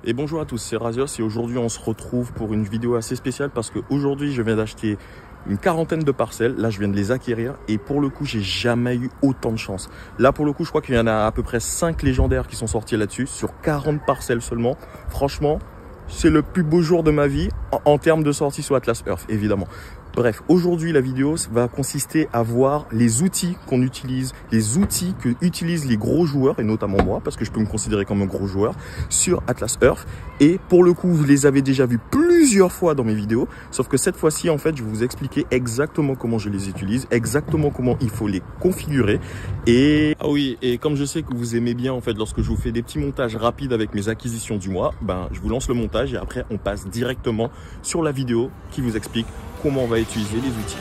Et bonjour à tous, c'est Razios et aujourd'hui on se retrouve pour une vidéo assez spéciale parce qu'aujourd'hui je viens d'acheter une quarantaine de parcelles. Là je viens de les acquérir et pour le coup j'ai jamais eu autant de chance. Là pour le coup je crois qu'il y en a à peu près 5 légendaires qui sont sortis là-dessus sur 40 parcelles seulement. Franchement c'est le plus beau jour de ma vie en termes de sortie sur Atlas Earth évidemment. Bref, aujourd'hui la vidéo va consister à voir les outils qu'on utilise, les outils que utilisent les gros joueurs, et notamment moi, parce que je peux me considérer comme un gros joueur, sur Atlas Earth. Et pour le coup, vous les avez déjà vus plusieurs fois dans mes vidéos, sauf que cette fois-ci, en fait, je vais vous expliquer exactement comment je les utilise, exactement comment il faut les configurer. Et ah oui, et comme je sais que vous aimez bien, en fait, lorsque je vous fais des petits montages rapides avec mes acquisitions du mois, ben, je vous lance le montage et après, on passe directement sur la vidéo qui vous explique comment on va utiliser les outils.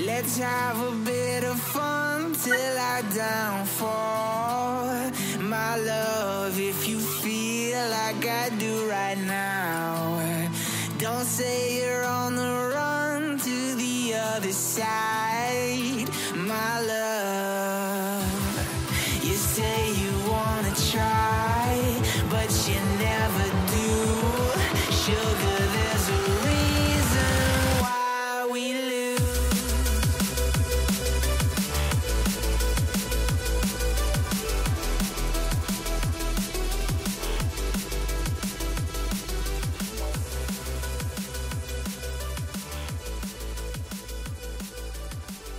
Let's have a bit of fun till I downfall. My love, if you feel like I do right now, don't say you're on the run to the other side. My love, you say you wanna try, but you never do. Sugar, there's a reason why we lose.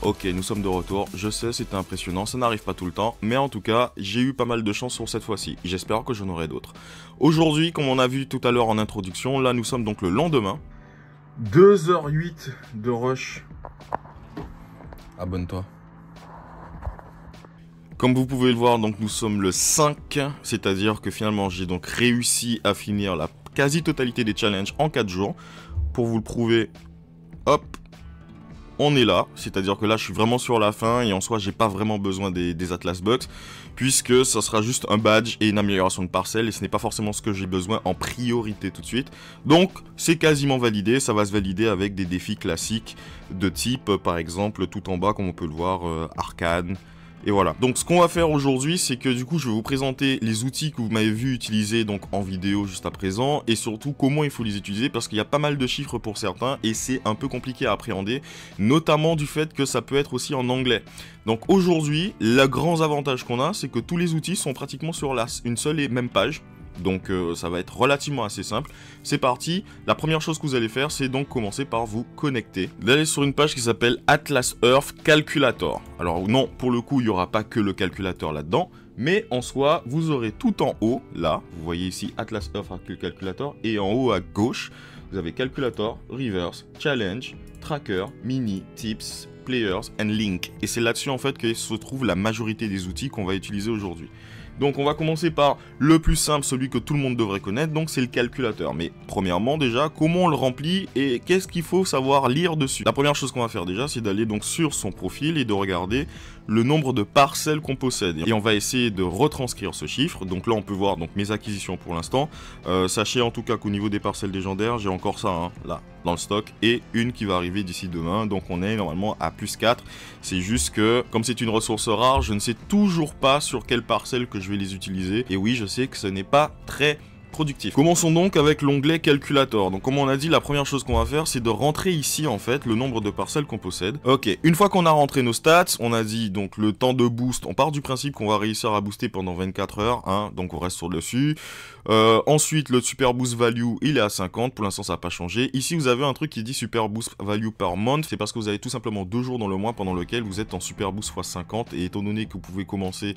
Ok, nous sommes de retour. Je sais, c'était impressionnant, ça n'arrive pas tout le temps, mais en tout cas, j'ai eu pas mal de chance sur cette fois-ci. J'espère que j'en aurai d'autres. Aujourd'hui, comme on a vu tout à l'heure en introduction, là nous sommes donc le lendemain. 2h08 de rush. Abonne-toi. Comme vous pouvez le voir, donc nous sommes le 5, c'est-à-dire que finalement j'ai donc réussi à finir la quasi-totalité des challenges en 4 jours. Pour vous le prouver, hop, on est là, c'est-à-dire que là je suis vraiment sur la fin et en soi j'ai pas vraiment besoin des Atlas Box puisque ça sera juste un badge et une amélioration de parcelle et ce n'est pas forcément ce que j'ai besoin en priorité tout de suite. Donc c'est quasiment validé, ça va se valider avec des défis classiques de type par exemple tout en bas comme on peut le voir, arcane. Et voilà, donc ce qu'on va faire aujourd'hui, c'est que du coup je vais vous présenter les outils que vous m'avez vu utiliser donc en vidéo juste à présent et surtout comment il faut les utiliser parce qu'il y a pas mal de chiffres pour certains et c'est un peu compliqué à appréhender, notamment du fait que ça peut être aussi en anglais. Donc aujourd'hui, le grand avantage qu'on a, c'est que tous les outils sont pratiquement sur une seule et même page. Donc ça va être relativement assez simple. C'est parti, la première chose que vous allez faire, c'est donc commencer par vous connecter. Vous allez sur une page qui s'appelle Atlas Earth Calculator. Alors non, pour le coup, il n'y aura pas que le calculateur là-dedans, mais en soi, vous aurez tout en haut, là, vous voyez ici Atlas Earth Calculator, et en haut à gauche, vous avez Calculator, Reverse, Challenge, Tracker, Mini, Tips, Players and Link. Et c'est là-dessus en fait que se trouve la majorité des outils qu'on va utiliser aujourd'hui. Donc on va commencer par le plus simple, celui que tout le monde devrait connaître, donc c'est le calculateur. Mais premièrement déjà, comment on le remplit et qu'est-ce qu'il faut savoir lire dessus? La première chose qu'on va faire déjà, c'est d'aller donc sur son profil et de regarder le nombre de parcelles qu'on possède. Et on va essayer de retranscrire ce chiffre. Donc là on peut voir donc mes acquisitions pour l'instant. Sachez en tout cas qu'au niveau des parcelles légendaires, j'ai encore ça hein, là dans le stock et une qui va arriver d'ici demain. Donc on est normalement à plus 4. C'est juste que comme c'est une ressource rare, je ne sais toujours pas sur quelle parcelle que je vais les utiliser. Et oui, je sais que ce n'est pas très productif. Commençons donc avec l'onglet Calculator. Donc comme on a dit, la première chose qu'on va faire, c'est de rentrer ici en fait le nombre de parcelles qu'on possède. Ok, une fois qu'on a rentré nos stats, on a dit donc le temps de boost, on part du principe qu'on va réussir à booster pendant 24 heures, hein, donc on reste sur le dessus. Ensuite, le super boost value, il est à 50, pour l'instant ça n'a pas changé. Ici, vous avez un truc qui dit super boost value par month, c'est parce que vous avez tout simplement 2 jours dans le mois pendant lequel vous êtes en super boost x 50, et étant donné que vous pouvez commencer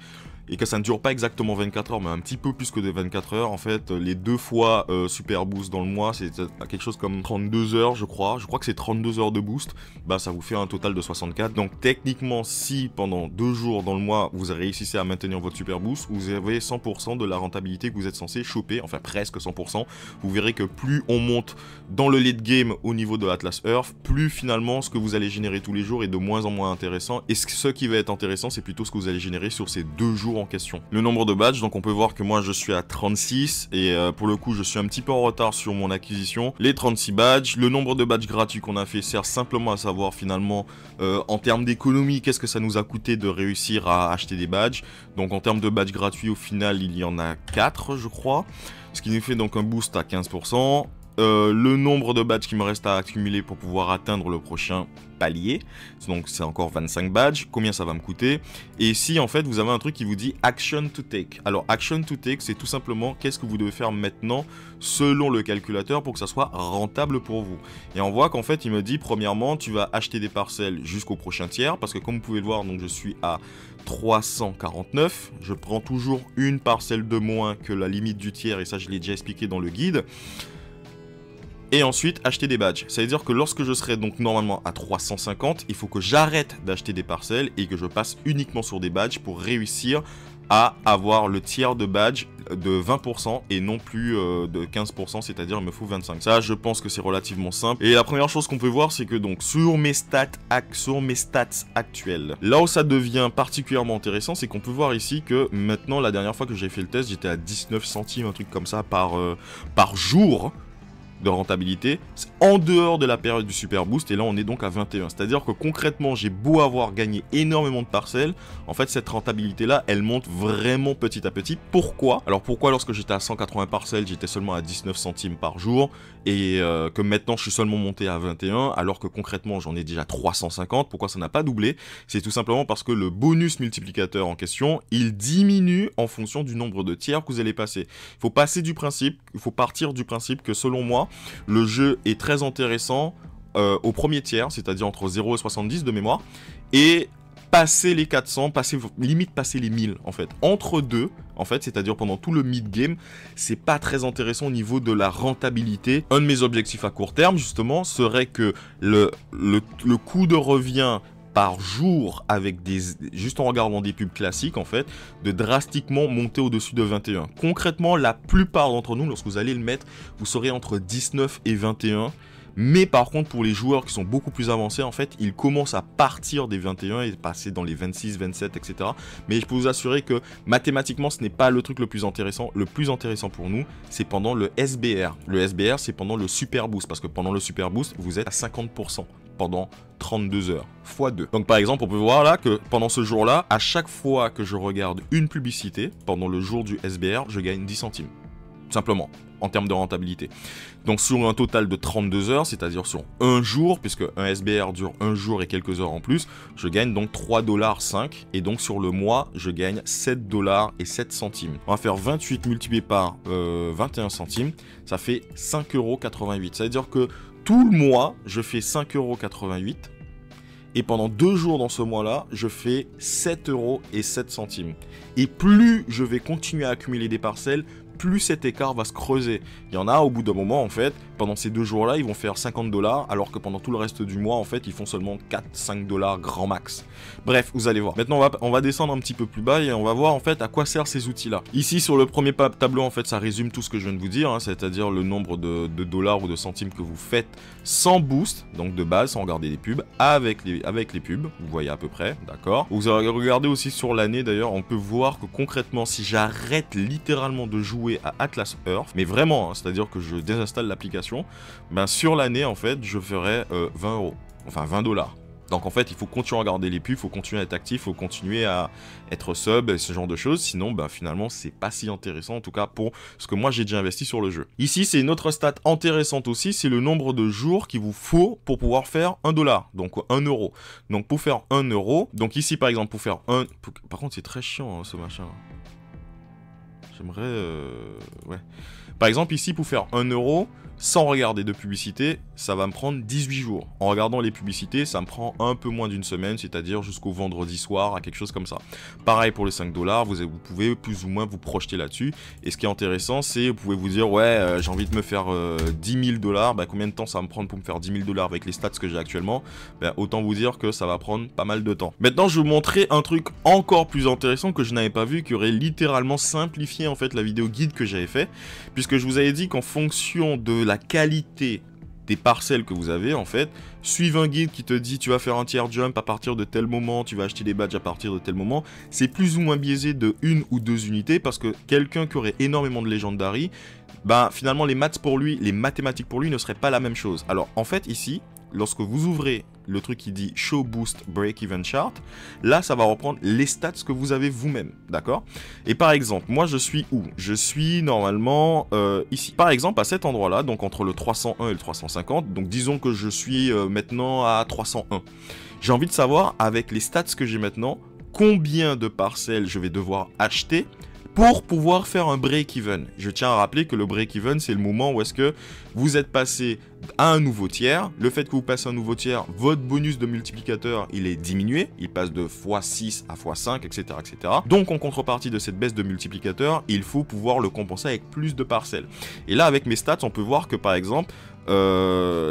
et que ça ne dure pas exactement 24 heures, mais un petit peu plus que des 24 heures, en fait, les 2 fois super boost dans le mois, c'est quelque chose comme 32 heures, je crois que c'est 32 heures de boost, bah ça vous fait un total de 64, donc techniquement, si pendant 2 jours dans le mois, vous réussissez à maintenir votre super boost, vous avez 100% de la rentabilité que vous êtes censé choper, enfin presque 100%, vous verrez que plus on monte dans le late game au niveau de Atlas Earth, plus finalement ce que vous allez générer tous les jours est de moins en moins intéressant, et ce qui va être intéressant, c'est plutôt ce que vous allez générer sur ces 2 jours en question. Le nombre de badges, donc on peut voir que moi je suis à 36 et pour le coup je suis un petit peu en retard sur mon acquisition. Les 36 badges, le nombre de badges gratuits qu'on a fait sert simplement à savoir finalement en termes d'économie qu'est-ce que ça nous a coûté de réussir à acheter des badges. Donc en termes de badges gratuits au final il y en a 4 je crois, ce qui nous fait donc un boost à 15%. Le nombre de badges qui me reste à accumuler pour pouvoir atteindre le prochain palier, donc c'est encore 25 badges, combien ça va me coûter. Et ici en fait vous avez un truc qui vous dit action to take. Alors action to take, c'est tout simplement qu'est-ce que vous devez faire maintenant selon le calculateur pour que ça soit rentable pour vous. Et on voit qu'en fait il me dit premièrement tu vas acheter des parcelles jusqu'au prochain tiers, parce que comme vous pouvez le voir, donc je suis à 349, je prends toujours une parcelle de moins que la limite du tiers, et ça je l'ai déjà expliqué dans le guide. Et ensuite acheter des badges. Ça veut dire que lorsque je serai donc normalement à 350, il faut que j'arrête d'acheter des parcelles et que je passe uniquement sur des badges pour réussir à avoir le tiers de badge de 20% et non plus de 15%, c'est-à-dire il me faut 25. Ça, je pense que c'est relativement simple. Et la première chose qu'on peut voir, c'est que donc sur mes stats actuelles, là où ça devient particulièrement intéressant, c'est qu'on peut voir ici que maintenant, la dernière fois que j'ai fait le test, j'étais à 19 centimes, un truc comme ça, par jour de rentabilité, en dehors de la période du super boost, et là on est donc à 21, c'est à dire que concrètement j'ai beau avoir gagné énormément de parcelles, en fait cette rentabilité là elle monte vraiment petit à petit. Pourquoi? Alors pourquoi lorsque j'étais à 180 parcelles j'étais seulement à 19 centimes par jour et que maintenant je suis seulement monté à 21 alors que concrètement j'en ai déjà 350, pourquoi ça n'a pas doublé? C'est tout simplement parce que le bonus multiplicateur en question il diminue en fonction du nombre de tiers que vous allez passer. Il faut partir du principe que selon moi le jeu est très intéressant au premier tiers, c'est-à-dire entre 0 et 70 de mémoire, et passer les 400, limite passer les 1000 en fait. Entre deux, en fait, c'est-à-dire pendant tout le mid-game, c'est pas très intéressant au niveau de la rentabilité. Un de mes objectifs à court terme, justement, serait que le coût de revient par jour avec juste en regardant des pubs classiques en fait, de drastiquement monter au-dessus de 21. Concrètement, la plupart d'entre nous, lorsque vous allez le mettre, vous serez entre 19 et 21. Mais par contre, pour les joueurs qui sont beaucoup plus avancés, en fait, ils commencent à partir des 21 et passer dans les 26, 27, etc. Mais je peux vous assurer que mathématiquement, ce n'est pas le truc le plus intéressant. Le plus intéressant pour nous, c'est pendant le SBR. Le SBR, c'est pendant le Super Boost, parce que pendant le Super Boost, vous êtes à 50% pendant 32 heures, x 2. Donc par exemple, on peut voir là que pendant ce jour-là, à chaque fois que je regarde une publicité, pendant le jour du SBR, je gagne 10 centimes. Simplement, en termes de rentabilité. Donc sur un total de 32 heures, c'est-à-dire sur un jour, puisque un SBR dure un jour et quelques heures en plus, je gagne donc 3,5$, et donc sur le mois, je gagne 7,07$. On va faire 28 multiplié par 21 centimes, ça fait 5,88€. Ça veut dire que tout le mois, je fais 5,88€, et pendant 2 jours dans ce mois-là, je fais 7,07€. Et plus je vais continuer à accumuler des parcelles, plus cet écart va se creuser. Il y en a au bout d'un moment en fait, pendant ces 2 jours-là, ils vont faire 50$, alors que pendant tout le reste du mois, en fait, ils font seulement 4-5$ grand max. Bref, vous allez voir. Maintenant, on va descendre un petit peu plus bas et on va voir en fait à quoi servent ces outils-là. Ici, sur le premier tableau, en fait, ça résume tout ce que je viens de vous dire, hein, c'est-à-dire le nombre de dollars ou de centimes que vous faites sans boost, donc de base, sans regarder les pubs, avec les pubs, vous voyez à peu près, d'accord. Vous regardez aussi sur l'année, d'ailleurs, on peut voir que concrètement, si j'arrête littéralement de jouer à Atlas Earth, mais vraiment, hein, c'est-à-dire que je désinstalle l'application, ben sur l'année en fait je ferai 20€, enfin $20. Donc en fait, il faut continuer à regarder les pubs, il faut continuer à être actif, il faut continuer à être sub, ce genre de choses. Sinon, bah, finalement, c'est pas si intéressant, en tout cas pour ce que moi j'ai déjà investi sur le jeu. Ici, c'est une autre stat intéressante aussi, c'est le nombre de jours qu'il vous faut pour pouvoir faire 1 $, donc 1 euro. Donc pour faire 1 euro, donc ici par exemple, pour faire un... Par contre, c'est très chiant hein, ce machin. J'aimerais... Ouais. Par exemple, ici, pour faire 1 euro, sans regarder de publicité, ça va me prendre 18 jours. En regardant les publicités, ça me prend un peu moins d'une semaine, c'est-à-dire jusqu'au vendredi soir, à quelque chose comme ça. Pareil pour les 5 $, vous pouvez plus ou moins vous projeter là-dessus. Et ce qui est intéressant, c'est vous pouvez vous dire, ouais, j'ai envie de me faire 10 000 $, bah, combien de temps ça va me prendre pour me faire 10 000 $ avec les stats que j'ai actuellement? Bah, autant vous dire que ça va prendre pas mal de temps. Maintenant, je vais vous montrer un truc encore plus intéressant que je n'avais pas vu, qui aurait littéralement simplifié en fait la vidéo guide que j'avais fait, puisque je vous avais dit qu'en fonction de la qualité des parcelles que vous avez en fait, suivre un guide qui te dit tu vas faire un tiers jump à partir de tel moment, tu vas acheter des badges à partir de tel moment, c'est plus ou moins biaisé de 1 ou 2 unités parce que quelqu'un qui aurait énormément de Legendary, bah finalement les maths pour lui, les mathématiques pour lui ne seraient pas la même chose. Alors en fait ici, lorsque vous ouvrez le truc qui dit Show Boost Break-Even Chart, là ça va reprendre les stats que vous avez vous-même, d'accord? Et par exemple, moi je suis où? Je suis normalement ici. Par exemple à cet endroit-là, donc entre le 301 et le 350, donc disons que je suis maintenant à 301. J'ai envie de savoir, avec les stats que j'ai maintenant, combien de parcelles je vais devoir acheter pour pouvoir faire un break-even. Je tiens à rappeler que le break-even, c'est le moment où est-ce que vous êtes passé à un nouveau tiers. Le fait que vous passez à un nouveau tiers, votre bonus de multiplicateur, il est diminué. Il passe de x6 à x5, etc., etc. Donc, en contrepartie de cette baisse de multiplicateur, il faut pouvoir le compenser avec plus de parcelles. Et là, avec mes stats, on peut voir que, par exemple,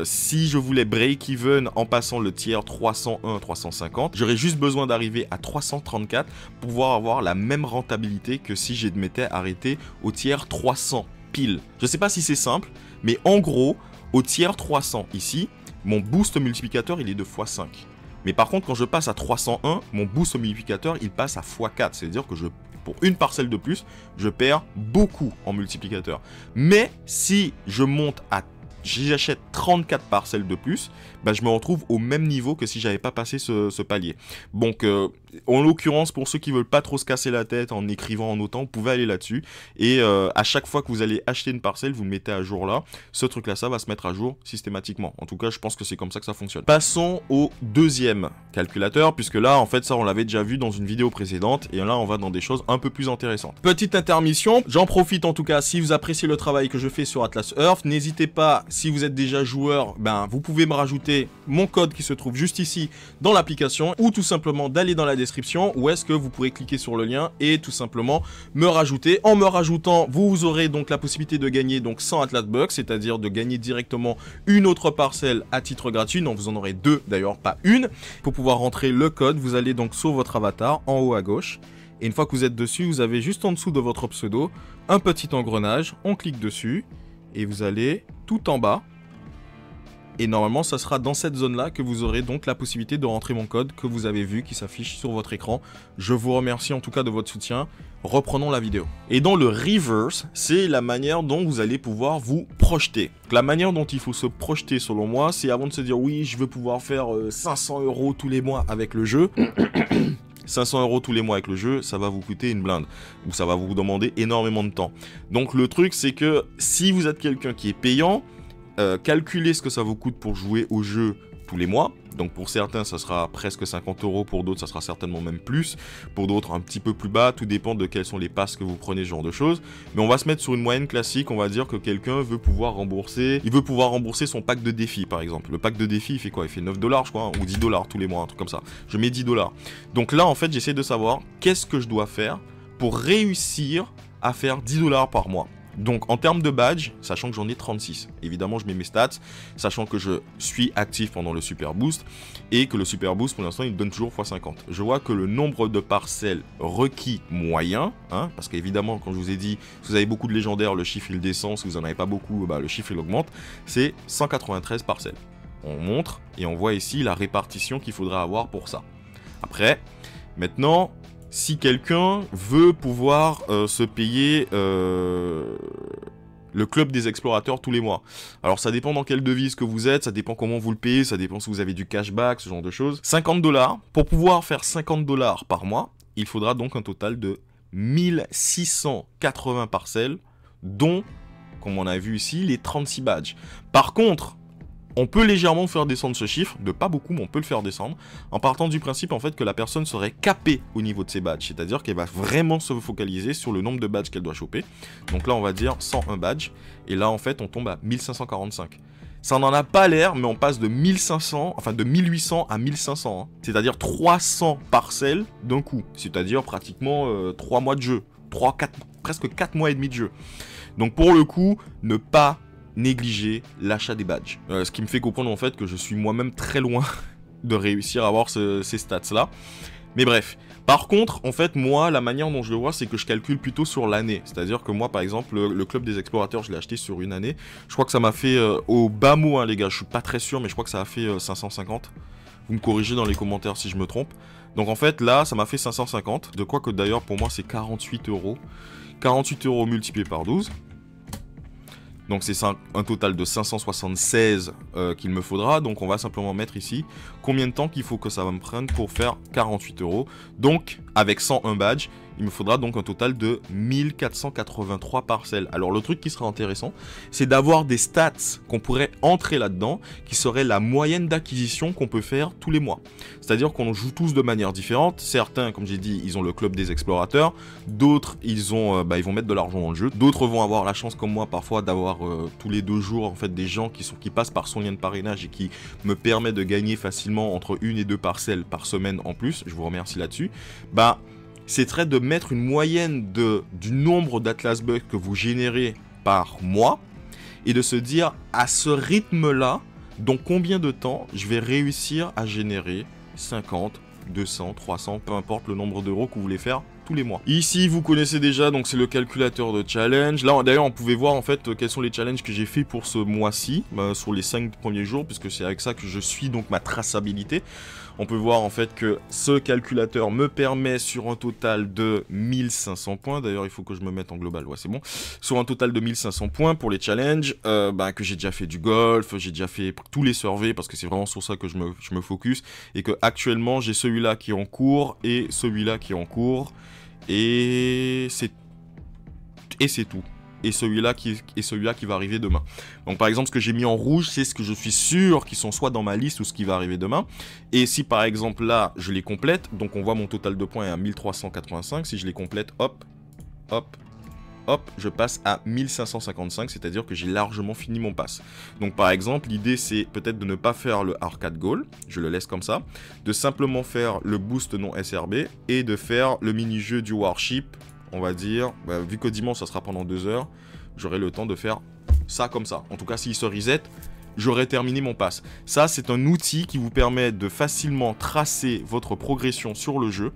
si je voulais break-even en passant le tiers 301, 350, j'aurais juste besoin d'arriver à 334 pour pouvoir avoir la même rentabilité que si je m'étais arrêté au tiers 300 pile. Je sais pas si c'est simple, mais en gros, au tiers 300 ici, mon boost multiplicateur il est de x5. Mais par contre, quand je passe à 301, mon boost multiplicateur il passe à x4. C'est-à-dire que pour une parcelle de plus, je perds beaucoup en multiplicateur. Mais si je monte à j'achète 34 parcelles de plus, bah, je me retrouve au même niveau que si j'avais pas passé ce palier. Donc, en l'occurrence, pour ceux qui veulent pas trop se casser la tête en écrivant, en notant, vous pouvez aller là-dessus. Et à chaque fois que vous allez acheter une parcelle, vous le mettez à jour là. Ce truc-là, ça va se mettre à jour systématiquement. En tout cas, je pense que c'est comme ça que ça fonctionne. Passons au deuxième calculateur, puisque là, en fait, ça, on l'avait déjà vu dans une vidéo précédente. Et là, on va dans des choses un peu plus intéressantes. Petite intermission. J'en profite en tout cas, si vous appréciez le travail que je fais sur Atlas Earth, n'hésitez pas, si vous êtes déjà joueur, ben, vous pouvez me rajouter mon code qui se trouve juste ici dans l'application, ou tout simplement d'aller dans la description où est-ce que vous pourrez cliquer sur le lien et tout simplement me rajouter. En me rajoutant, vous aurez donc la possibilité de gagner donc 100 Atlas Bucks, c'est-à-dire de gagner directement une autre parcelle à titre gratuit. Donc vous en aurez deux d'ailleurs, pas une. Pour pouvoir rentrer le code, vous allez donc sur votre avatar en haut à gauche. Et une fois que vous êtes dessus, vous avez juste en dessous de votre pseudo un petit engrenage. On clique dessus et vous allez tout en bas. Et normalement, ça sera dans cette zone-là que vous aurez donc la possibilité de rentrer mon code que vous avez vu qui s'affiche sur votre écran. Je vous remercie en tout cas de votre soutien. Reprenons la vidéo. Et dans le reverse, c'est la manière dont vous allez pouvoir vous projeter. La manière dont il faut se projeter selon moi, c'est avant de se dire oui, je veux pouvoir faire 500 € tous les mois avec le jeu. 500 € tous les mois avec le jeu, ça va vous coûter une blinde. Ou ça va vous demander énormément de temps. Donc le truc, c'est que si vous êtes quelqu'un qui est payant, calculez ce que ça vous coûte pour jouer au jeu tous les mois. Donc pour certains, ça sera presque 50 €, pour d'autres, ça sera certainement même plus. Pour d'autres, un petit peu plus bas, tout dépend de quels sont les passes que vous prenez, ce genre de choses. Mais on va se mettre sur une moyenne classique, on va dire que quelqu'un veut pouvoir rembourser... Il veut pouvoir rembourser son pack de défis, par exemple. Le pack de défis, il fait quoi? Il fait 9 $, je crois, hein, ou 10 $ tous les mois, un truc comme ça. Je mets 10 $. Donc là, en fait, j'essaie de savoir qu'est-ce que je dois faire pour réussir à faire 10 $ par mois. Donc en termes de badge, sachant que j'en ai 36, évidemment je mets mes stats, sachant que je suis actif pendant le Super Boost, et que le Super Boost pour l'instant il me donne toujours x50. Je vois que le nombre de parcelles requis moyen, hein, parce qu'évidemment quand je vous ai dit, si vous avez beaucoup de légendaires, le chiffre il descend, si vous n'en avez pas beaucoup, bah, le chiffre il augmente, c'est 193 parcelles. On montre, et on voit ici la répartition qu'il faudra avoir pour ça. Après, maintenant... Si quelqu'un veut pouvoir se payer le club des explorateurs tous les mois. Alors ça dépend dans quelle devise que vous êtes, ça dépend comment vous le payez, ça dépend si vous avez du cashback, ce genre de choses. 50 $. Pour pouvoir faire 50 $ par mois, il faudra donc un total de 1680 parcelles, dont, comme on a vu ici, les 36 badges. Par contre, on peut légèrement faire descendre ce chiffre, de pas beaucoup, mais on peut le faire descendre, en partant du principe en fait que la personne serait capée au niveau de ses badges, c'est-à-dire qu'elle va vraiment se focaliser sur le nombre de badges qu'elle doit choper. Donc là on va dire 101 badges, et là en fait on tombe à 1545. Ça n'en a pas l'air, mais on passe de 1500, enfin de 1800 à 1500, hein. C'est-à-dire 300 parcelles d'un coup, c'est-à-dire pratiquement 3 mois de jeu, presque 4 mois et demi de jeu. Donc pour le coup, ne pas négliger l'achat des badges. Ce qui me fait comprendre en fait que je suis moi-même très loin de réussir à avoir ces stats là. Mais bref. Par contre, en fait, moi, la manière dont je le vois, c'est que je calcule plutôt sur l'année. C'est-à-dire que moi, par exemple, le club des explorateurs, je l'ai acheté sur une année. Je crois que ça m'a fait, au bas mot, hein, les gars, je suis pas très sûr, mais je crois que ça a fait 550. Vous me corrigez dans les commentaires si je me trompe. Donc en fait, là, ça m'a fait 550. De quoi que d'ailleurs, pour moi, c'est 48 €. 48 € multiplié par 12. Donc c'est un total de 576 qu'il me faudra. Donc on va simplement mettre ici combien de temps qu'il faut que ça va me prendre pour faire 48 €. Donc avec 101 badges, il me faudra donc un total de 1483 parcelles. Alors le truc qui sera intéressant, c'est d'avoir des stats qu'on pourrait entrer là-dedans, qui seraient la moyenne d'acquisition qu'on peut faire tous les mois. C'est-à-dire qu'on joue tous de manière différente. Certains, comme j'ai dit, ils ont le club des explorateurs. D'autres, ils vont mettre de l'argent dans le jeu. D'autres vont avoir la chance, comme moi, parfois, d'avoir tous les 2 jours en fait, des gens qui passent par son lien de parrainage et qui me permet de gagner facilement entre 1 et 2 parcelles par semaine en plus. Je vous remercie là-dessus. C'est très de mettre une moyenne du nombre d'Atlas Bucks que vous générez par mois et de se dire à ce rythme-là, dans combien de temps je vais réussir à générer 50, 200, 300, peu importe le nombre d'euros que vous voulez faire tous les mois. Ici, vous connaissez déjà, donc c'est le calculateur de challenge. Là, d'ailleurs, on pouvait voir en fait quels sont les challenges que j'ai fait pour ce mois-ci, sur les 5 premiers jours, puisque c'est avec ça que je suis donc ma traçabilité. On peut voir en fait que ce calculateur me permet sur un total de 1500 points. D'ailleurs, il faut que je me mette en global. Ouais, c'est bon. Sur un total de 1500 points pour les challenges, que j'ai déjà fait du golf, j'ai déjà fait tous les surveys parce que c'est vraiment sur ça que je me focus. Et que actuellement, j'ai celui-là qui est en cours et celui-là qui est en cours. Et c'est tout. Et celui-là qui va arriver demain. Donc par exemple, ce que j'ai mis en rouge, c'est ce que je suis sûr qu'ils sont soit dans ma liste ou ce qui va arriver demain. Et si par exemple là, je les complète, donc on voit mon total de points est à 1385. Si je les complète, hop, hop, hop, je passe à 1555, c'est-à-dire que j'ai largement fini mon pass. Donc par exemple, l'idée c'est peut-être de ne pas faire le arcade goal, je le laisse comme ça, de simplement faire le boost non SRB et de faire le mini-jeu du Warship, on va dire, vu que dimanche ça sera pendant 2 heures, j'aurai le temps de faire ça comme ça. En tout cas, s'il se reset, j'aurai terminé mon pass. Ça, c'est un outil qui vous permet de facilement tracer votre progression sur le jeu,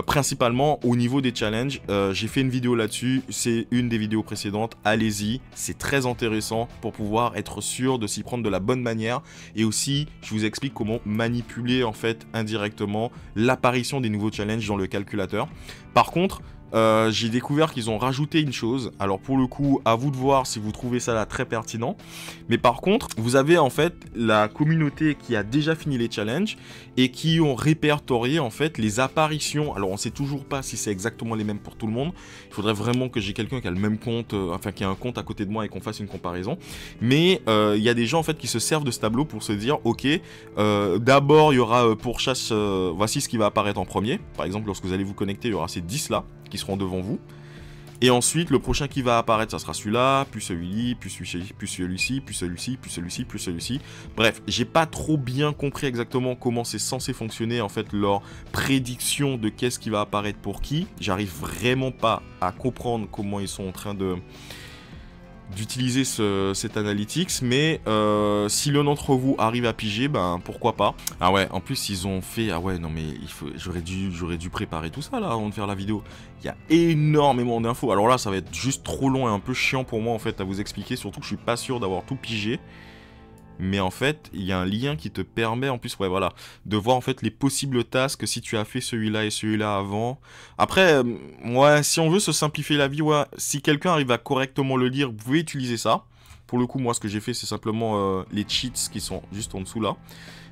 principalement au niveau des challenges. J'ai fait une vidéo là-dessus, c'est une des vidéos précédentes, allez-y, c'est très intéressant pour pouvoir être sûr de s'y prendre de la bonne manière. Et aussi, je vous explique comment manipuler en fait indirectement l'apparition des nouveaux challenges dans le calculateur. Par contre, j'ai découvert qu'ils ont rajouté une chose. Alors pour le coup, à vous de voir si vous trouvez ça là très pertinent. Mais par contre, vous avez en fait la communauté qui a déjà fini les challenges et qui ont répertorié en fait les apparitions. Alors on sait toujours pas si c'est exactement les mêmes pour tout le monde. Il faudrait vraiment que j'ai quelqu'un qui a le même compte, enfin qui a un compte à côté de moi et qu'on fasse une comparaison. Mais il y a des gens en fait qui se servent de ce tableau pour se dire, ok, d'abord il y aura pourchasse, voici ce qui va apparaître en premier. Par exemple, lorsque vous allez vous connecter, il y aura ces 10 là qui seront devant vous. Et ensuite, le prochain qui va apparaître, ça sera celui-là, puis celui-ci, puis celui-ci, puis celui-ci, puis celui-ci, puis celui-ci, puis celui-ci. Bref, j'ai pas trop bien compris exactement comment c'est censé fonctionner, en fait, leur prédiction de qu'est-ce qui va apparaître pour qui. J'arrive vraiment pas à comprendre comment ils sont en train d'utiliser cet analytics, mais si l'un d'entre vous arrive à piger, ben pourquoi pas. Ah ouais, en plus ils ont fait, ah ouais non mais j'aurais dû préparer tout ça là avant de faire la vidéo. Il y a énormément d'infos. Alors là ça va être juste trop long et un peu chiant pour moi en fait à vous expliquer, surtout que je suis pas sûr d'avoir tout pigé. mais en fait, il y a un lien qui te permet en plus, ouais, voilà, de voir en fait les possibles tasks si tu as fait celui-là et celui-là avant. Après, ouais, si on veut se simplifier la vie, ouais, si quelqu'un arrive à correctement le lire, vous pouvez utiliser ça. Pour le coup, moi, ce que j'ai fait, c'est simplement les cheats qui sont juste en dessous là.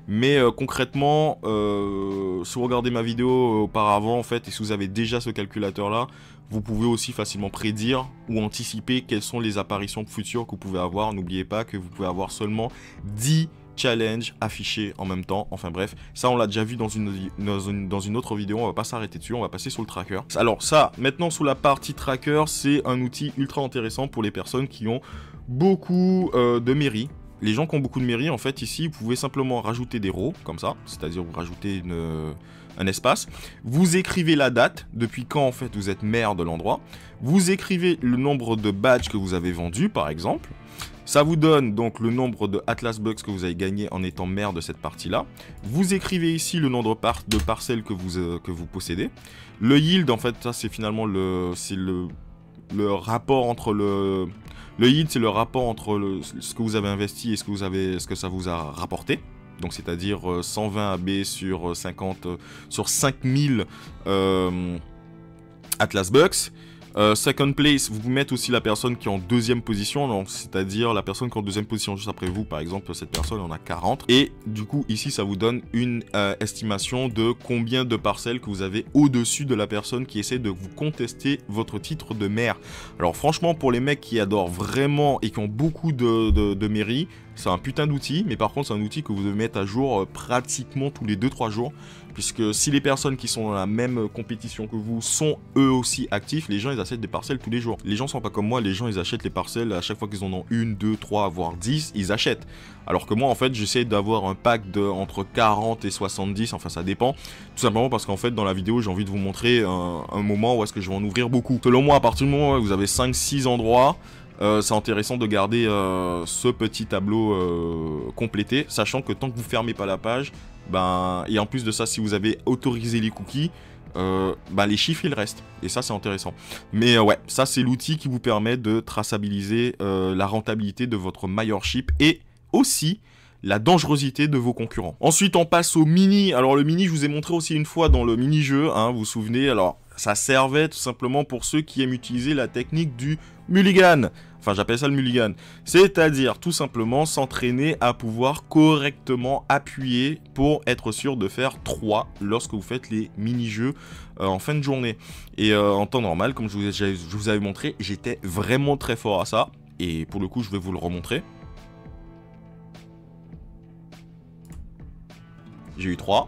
Mais concrètement, si vous regardez ma vidéo auparavant, en fait, et si vous avez déjà ce calculateur-là, vous pouvez aussi facilement prédire ou anticiper quelles sont les apparitions futures que vous pouvez avoir. N'oubliez pas que vous pouvez avoir seulement 10 challenges affichés en même temps. Enfin bref, ça on l'a déjà vu dans une autre vidéo, on va pas s'arrêter dessus, on va passer sur le tracker. Alors ça, maintenant sous la partie tracker, c'est un outil ultra intéressant pour les personnes qui ont beaucoup de mairies. Les gens qui ont beaucoup de mairies, en fait, ici, vous pouvez simplement rajouter des rows, comme ça, c'est-à-dire vous rajoutez un espace. Vous écrivez la date, depuis quand, en fait, vous êtes maire de l'endroit. Vous écrivez le nombre de badges que vous avez vendus, par exemple. Ça vous donne donc le nombre de Atlas Bucks que vous avez gagné en étant maire de cette partie-là. Vous écrivez ici le nombre de parcelles que vous possédez. Le yield, en fait, ça, c'est finalement le rapport entre Le yield, c'est le rapport entre ce que vous avez investi et ce que ça vous a rapporté. Donc, c'est-à-dire 120 AB sur 5000 Atlas Bucks. Second place, vous mettez aussi la personne qui est en deuxième position, c'est-à-dire la personne qui est en deuxième position juste après vous, par exemple, cette personne en a 40. Et du coup, ici, ça vous donne une estimation de combien de parcelles que vous avez au-dessus de la personne qui essaie de vous contester votre titre de maire. Alors franchement, pour les mecs qui adorent vraiment et qui ont beaucoup de mairies, c'est un putain d'outil, mais par contre, c'est un outil que vous devez mettre à jour pratiquement tous les 2-3 jours. Puisque si les personnes qui sont dans la même compétition que vous sont eux aussi actifs, les gens ils achètent des parcelles tous les jours. Les gens sont pas comme moi, les gens ils achètent les parcelles à chaque fois qu'ils en ont 1, 2, 3, voire 10, ils achètent. Alors que moi en fait j'essaie d'avoir un pack de entre 40 et 70, enfin ça dépend. Tout simplement parce qu'en fait dans la vidéo j'ai envie de vous montrer un moment où est-ce que je vais en ouvrir beaucoup. Selon moi à partir du moment où vous avez 5-6 endroits, c'est intéressant de garder ce petit tableau complété, sachant que tant que vous fermez pas la page, et en plus de ça, si vous avez autorisé les cookies, les chiffres ils restent, et ça c'est intéressant. Mais ouais, ça c'est l'outil qui vous permet de traçabiliser la rentabilité de votre mayorship et aussi la dangerosité de vos concurrents. Ensuite on passe au mini. Alors le mini je vous ai montré aussi une fois dans le mini-jeu, hein, vous vous souvenez. Alors ça servait tout simplement pour ceux qui aiment utiliser la technique du mulligan. Enfin j'appelle ça le mulligan. C'est-à-dire tout simplement s'entraîner à pouvoir correctement appuyer pour être sûr de faire 3 lorsque vous faites les mini-jeux en fin de journée. Et en temps normal, comme je vous avais montré, j'étais vraiment très fort à ça. Et pour le coup je vais vous le remontrer. J'ai eu 3.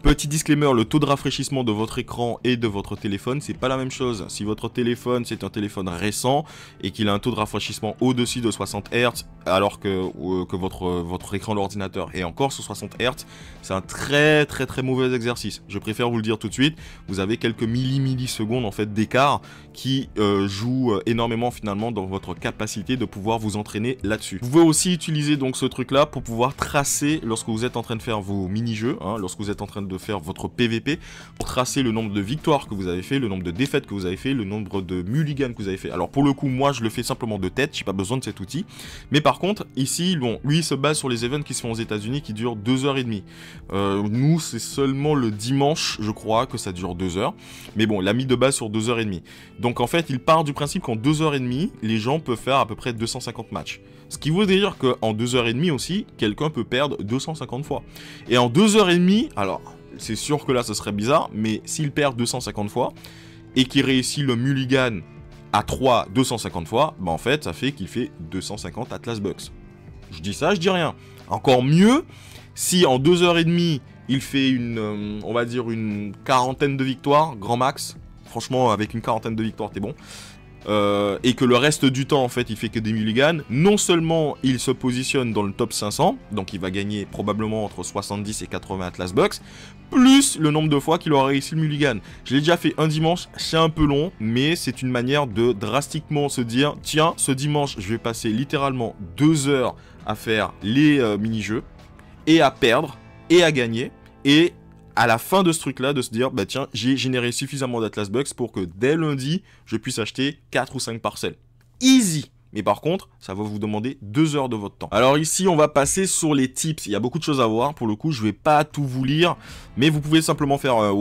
Petit disclaimer, le taux de rafraîchissement de votre écran et de votre téléphone, c'est pas la même chose. Si votre téléphone, c'est un téléphone récent et qu'il a un taux de rafraîchissement au-dessus de 60 Hz, alors que votre écran de l'ordinateur est encore sur 60 Hz, c'est un très mauvais exercice. Je préfère vous le dire tout de suite, vous avez quelques millisecondes en fait d'écart qui jouent énormément finalement dans votre capacité de pouvoir vous entraîner là-dessus. Vous pouvez aussi utiliser donc ce truc-là pour pouvoir tracer lorsque vous êtes en train de faire vos mini-jeux, hein, lorsque vous êtes en train de faire votre PVP, pour tracer le nombre de victoires que vous avez fait, le nombre de défaites que vous avez fait, le nombre de mulligans que vous avez fait. Alors pour le coup, moi je le fais simplement de tête, j'ai pas besoin de cet outil. Mais par contre, ici, bon, lui il se base sur les events qui se font aux États-Unis qui durent 2h30. Nous, c'est seulement le dimanche, je crois, que ça dure 2 heures. Mais bon, il a mis de base sur 2h30. Donc en fait, il part du principe qu'en 2h30, les gens peuvent faire à peu près 250 matchs. Ce qui veut dire qu'en 2h30 aussi, quelqu'un peut perdre 250 fois. Et en 2h30, alors, c'est sûr que là, ce serait bizarre, mais s'il perd 250 fois, et qu'il réussit le mulligan à 3 250 fois, en fait, ça fait qu'il fait 250 Atlas Bucks. Je dis ça, je dis rien. Encore mieux, si en 2h30, il fait on va dire une quarantaine de victoires, grand max. Franchement, avec une quarantaine de victoires, t'es bon. Et que le reste du temps, en fait, il fait que des mulligans. Non seulement il se positionne dans le top 500, donc il va gagner probablement entre 70 et 80 Atlas Bucks, plus le nombre de fois qu'il aura réussi le mulligan. Je l'ai déjà fait un dimanche, c'est un peu long, mais c'est une manière de drastiquement se dire, tiens, ce dimanche, je vais passer littéralement 2 heures à faire les mini-jeux, et à perdre, et à gagner, et à la fin de ce truc-là, de se dire, bah tiens, j'ai généré suffisamment d'Atlas Bucks pour que dès lundi, je puisse acheter 4 ou 5 parcelles. Easy! mais par contre, ça va vous demander 2 heures de votre temps. Alors ici, on va passer sur les tips. Il y a beaucoup de choses à voir. Pour le coup, je vais pas tout vous lire, mais vous pouvez simplement faire un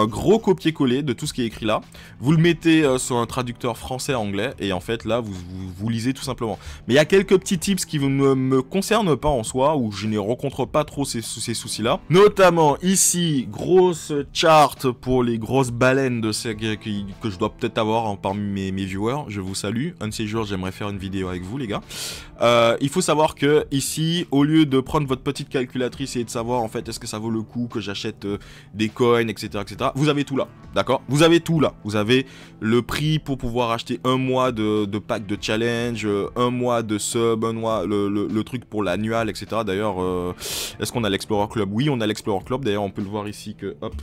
gros copier-coller de tout ce qui est écrit là. Vous le mettez sur un traducteur français-anglais, et en fait, là, vous lisez tout simplement. Mais il y a quelques petits tips qui ne me concernent pas en soi, où je ne rencontre pas trop ces soucis-là. Notamment, ici, grosse charte pour les grosses baleines de ces que je dois peut-être avoir hein, parmi mes viewers. Je vous salue. Un de ces jours, j'aimerais faire une vidéo avec vous, les gars. Il faut savoir que ici, au lieu de prendre votre petite calculatrice et de savoir en fait est-ce que ça vaut le coup que j'achète des coins, etc., vous avez tout là, d'accord? Vous avez tout là. Vous avez le prix pour pouvoir acheter un mois de pack de challenge, un mois de sub, un mois le truc pour l'annual, etc. D'ailleurs, est-ce qu'on a l'Explorer Club? Oui, on a l'Explorer Club. D'ailleurs, on peut le voir ici que hop.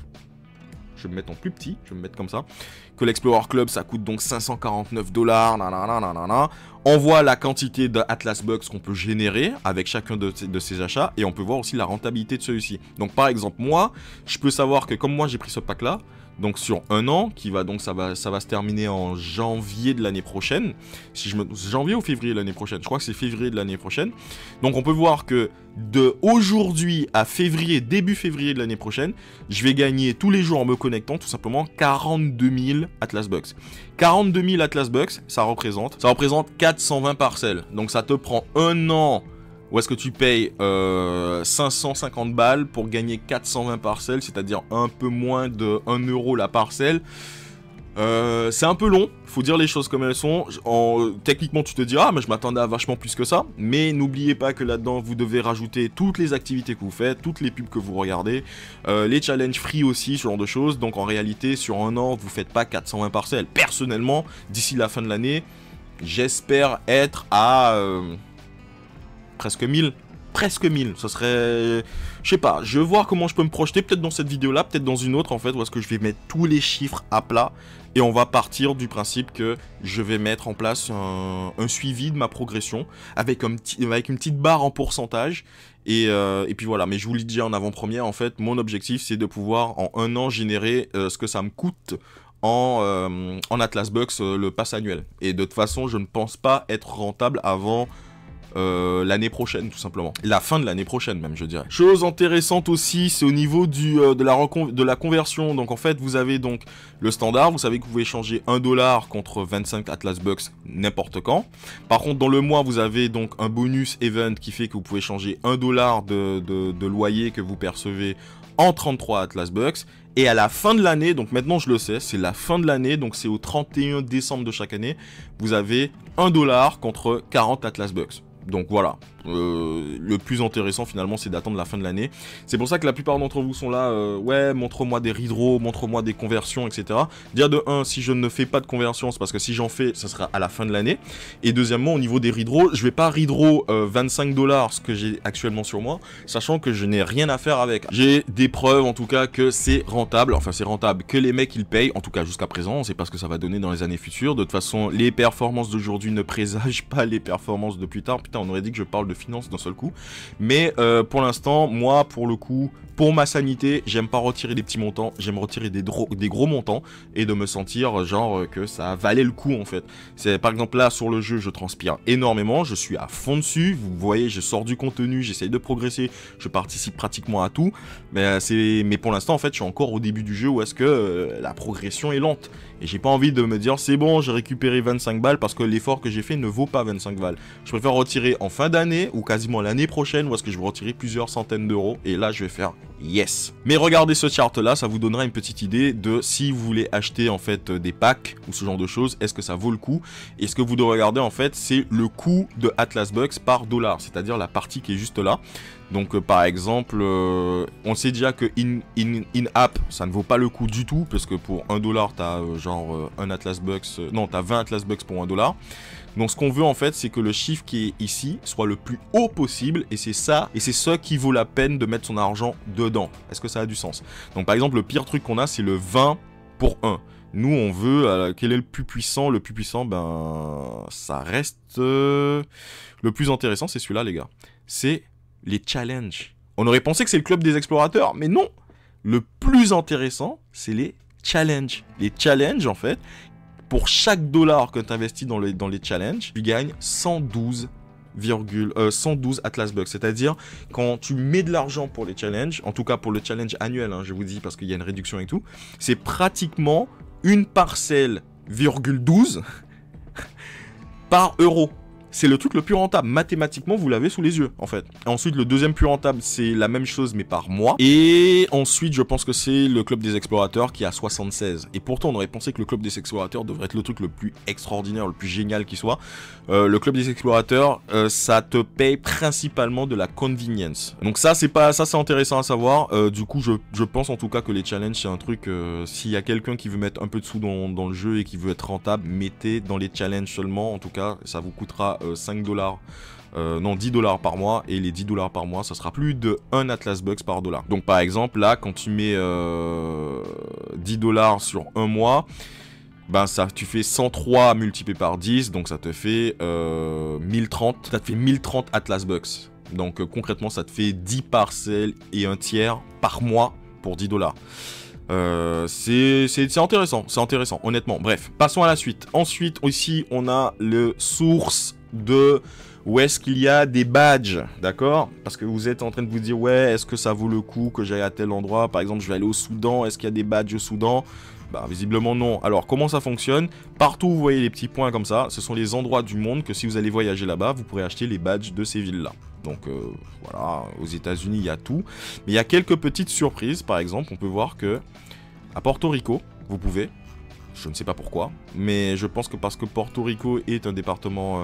Je vais me mettre en plus petit, je vais me mettre comme ça. Que l'Explorer Club, ça coûte donc 549 $. On voit la quantité d'Atlas Bucks qu'on peut générer avec chacun de ces achats. Et on peut voir aussi la rentabilité de celui-ci. Donc par exemple, moi, je peux savoir que comme moi j'ai pris ce pack-là, donc sur un an, qui va donc ça va se terminer en janvier de l'année prochaine. Janvier ou février de l'année prochaine? Je crois que c'est février de l'année prochaine. Donc on peut voir que de aujourd'hui à février, début février de l'année prochaine, je vais gagner tous les jours en me connectant tout simplement 42 000 Atlas Bucks. 42 000 Atlas Bucks, ça représente 420 parcelles. Donc ça te prend un an. Ou est-ce que tu payes 550 balles pour gagner 420 parcelles, c'est-à-dire un peu moins de 1 euro la parcelle. C'est un peu long, faut dire les choses comme elles sont. Techniquement, tu te dis, ah, mais je m'attendais à vachement plus que ça. Mais n'oubliez pas que là-dedans, vous devez rajouter toutes les activités que vous faites, toutes les pubs que vous regardez, les challenges free aussi, ce genre de choses. Donc en réalité, sur un an, vous faites pas 420 parcelles. Personnellement, d'ici la fin de l'année, j'espère être à... presque 1000, ce serait, je sais pas, je vais voir comment je peux me projeter, peut-être dans cette vidéo là, peut-être dans une autre en fait, où est-ce que je vais mettre tous les chiffres à plat, et on va partir du principe que je vais mettre en place un suivi de ma progression, avec une petite barre en pourcentage, et puis voilà, mais je vous le dis déjà en avant-première, en fait, mon objectif c'est de pouvoir en un an générer ce que ça me coûte en Atlas Bucks, le pass annuel, et de toute façon je ne pense pas être rentable avant... l'année prochaine tout simplement, la fin de l'année prochaine même je dirais. Chose intéressante aussi, c'est au niveau de la conversion. Donc en fait vous avez donc le standard, vous savez que vous pouvez changer 1 $ contre 25 Atlas Bucks n'importe quand. Par contre dans le mois vous avez donc un bonus event qui fait que vous pouvez changer 1 $ de loyer que vous percevez en 33 Atlas Bucks. Et à la fin de l'année, donc maintenant je le sais, c'est la fin de l'année, donc c'est au 31 décembre de chaque année, vous avez 1 $ contre 40 Atlas Bucks. Donc voilà, le plus intéressant finalement c'est d'attendre la fin de l'année. C'est pour ça que la plupart d'entre vous sont là, ouais, montre-moi des redraws, montre-moi des conversions, etc. Déjà de 1, si je ne fais pas de conversion, c'est parce que si j'en fais, ça sera à la fin de l'année. Et deuxièmement, au niveau des redraws, je vais pas redraw 25 $, ce que j'ai actuellement sur moi, sachant que je n'ai rien à faire avec. J'ai des preuves en tout cas que c'est rentable, enfin c'est rentable, que les mecs ils payent, en tout cas jusqu'à présent, on sait pas ce que ça va donner dans les années futures. De toute façon, les performances d'aujourd'hui ne présagent pas les performances de plus tard. Putain, on aurait dit que je parle de finance d'un seul coup. Mais pour l'instant, moi, pour le coup, pour ma sanité, j'aime pas retirer des petits montants, j'aime retirer des gros montants et de me sentir genre que ça valait le coup en fait. C'est par exemple là sur le jeu, je transpire énormément, je suis à fond dessus, vous voyez, je sors du contenu, j'essaye de progresser, je participe pratiquement à tout, mais pour l'instant en fait, je suis encore au début du jeu où est-ce que la progression est lente. Et j'ai pas envie de me dire c'est bon, j'ai récupéré 25 balles parce que l'effort que j'ai fait ne vaut pas 25 balles. Je préfère retirer en fin d'année ou quasiment l'année prochaine où est-ce que je vais retirer plusieurs centaines d'euros et là je vais faire yes. Mais regardez ce chart là, ça vous donnera une petite idée de si vous voulez acheter en fait des packs ou ce genre de choses, est-ce que ça vaut le coup. Et ce que vous devez regarder en fait c'est le coût de Atlas Bucks par dollar, c'est-à-dire la partie qui est juste là. Donc par exemple, on sait déjà que in-app, ça ne vaut pas le coup du tout, parce que pour 1 $, t'as genre un Atlas Bucks, non, t'as 20 Atlas Bucks pour 1 $. Donc ce qu'on veut en fait, c'est que le chiffre qui est ici soit le plus haut possible, et c'est ça, et c'est ce qui vaut la peine de mettre son argent dedans. Est-ce que ça a du sens? Donc par exemple, le pire truc qu'on a, c'est le 20 pour 1. Nous, on veut, quel est le plus puissant? Le plus puissant, ben, ça reste... le plus intéressant, c'est celui-là, les gars. C'est... les challenges. On aurait pensé que c'est le club des explorateurs, mais non. Le plus intéressant, c'est les challenges. Les challenges, en fait, pour chaque dollar que tu investis dans les challenges, tu gagnes 112 Atlas Bucks, c'est-à-dire quand tu mets de l'argent pour les challenges, en tout cas pour le challenge annuel, hein, je vous dis parce qu'il y a une réduction et tout, c'est pratiquement une parcelle, 12 par euro. C'est le truc le plus rentable. Mathématiquement, vous l'avez sous les yeux, en fait. Ensuite, le deuxième plus rentable, c'est la même chose, mais par mois. Et ensuite, je pense que c'est le Club des Explorateurs qui a 76. Et pourtant, on aurait pensé que le Club des Explorateurs devrait être le truc le plus extraordinaire, le plus génial qui soit. Le Club des Explorateurs, ça te paye principalement de la convenience. Donc ça, c'est intéressant à savoir. Du coup, je pense en tout cas que les challenges, c'est un truc... s'il y a quelqu'un qui veut mettre un peu de sous dans le jeu et qui veut être rentable, mettez dans les challenges seulement. En tout cas, ça vous coûtera 5 dollars, non 10 dollars par mois, et les 10 dollars par mois, ça sera plus de 1 Atlas Bucks par dollar. Donc par exemple, là, quand tu mets 10 dollars sur un mois, ben ça, tu fais 103 multiplié par 10, donc ça te fait 1030, ça te fait 1030 Atlas Bucks. Donc concrètement, ça te fait 10 parcelles et un tiers par mois pour 10 dollars. C'est intéressant, honnêtement. Bref, passons à la suite. Ensuite, ici, on a le source de où est-ce qu'il y a des badges, d'accord? Parce que vous êtes en train de vous dire, ouais, est-ce que ça vaut le coup que j'aille à tel endroit? Par exemple, je vais aller au Soudan, est-ce qu'il y a des badges au Soudan? Bah, visiblement non. Alors, comment ça fonctionne? Partout, vous voyez les petits points comme ça, ce sont les endroits du monde que si vous allez voyager là-bas, vous pourrez acheter les badges de ces villes-là. Donc, voilà, aux États-Unis, il y a tout. Mais il y a quelques petites surprises. Par exemple, on peut voir que à Porto Rico, vous pouvez... Je ne sais pas pourquoi, mais je pense que parce que Porto Rico est un département,